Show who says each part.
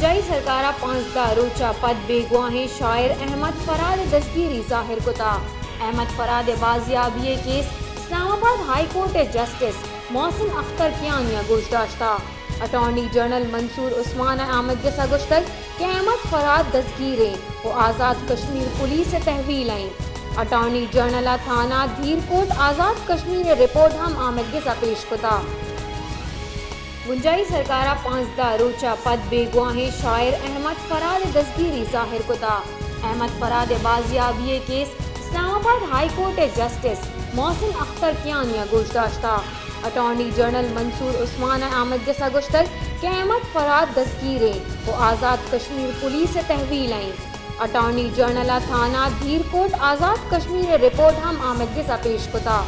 Speaker 1: गुंजाई सरकारा 15 रोचा पद बेगुआहें शायर अहमद फराद दस्तगीरी ज़ाहिर कुता। अहमद फराद बाजियाबी case Islamabad high court justice Mohsin Akhtar कियानिया गुश्ताश्ता। अटॉर्नी जनरल मंसूर उस्मान आमद के सगुश्तर कि अहमद फराद दस्तगीरे वो आज़ाद कश्मीर पुलिस तहवील आई। अटॉर्नी जनरल थाना धीरकोट आज़ाद कश्मीर रिपोर्ट हम आमद के पेश कुता। गुंजाई सरकारा 15 रोचा पद बेगुआहें शायर अहमद फराद दस्तगीरी ज़ाहिर कुता। अहमद फराद बाजियाबी case Islamabad high court justice Mohsin Akhtar कियानिया गुश्ताश्ता। अटॉर्नी जनरल मंसूर उस्मान आमद के सगुश्तर कि अहमद फराद दस्तगीरे वो आज़ाद कश्मीर पुलिस तहवील आई। अटॉर्नी जनरल थाना धीरकोट आज़ाद कश्मीर रिपोर्ट हम आमद के पेश कुता।